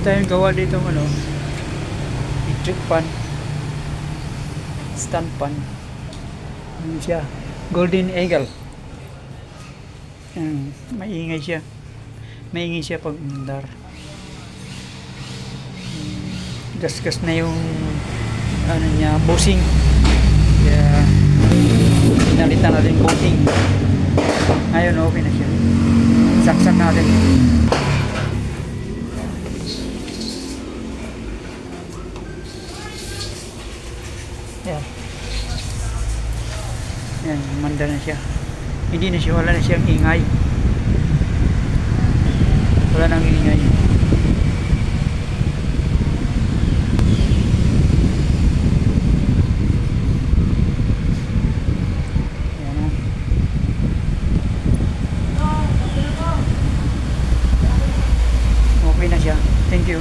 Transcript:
meron tayong gawa dito ano, electric pan, stand pan. Ano siya? Golden Eagle. Maingay siya. Maingay siya pag umandar. Gasgas na yung ano niya, bushing. Kaya pinalitan natin bushing. Ngayon okay na siya. Saksak natin. Yan. Yan, manda na siya. Hindi na siya, wala na siyang ingay. Wala nang ingay. Yan. Okay na siya. Thank you.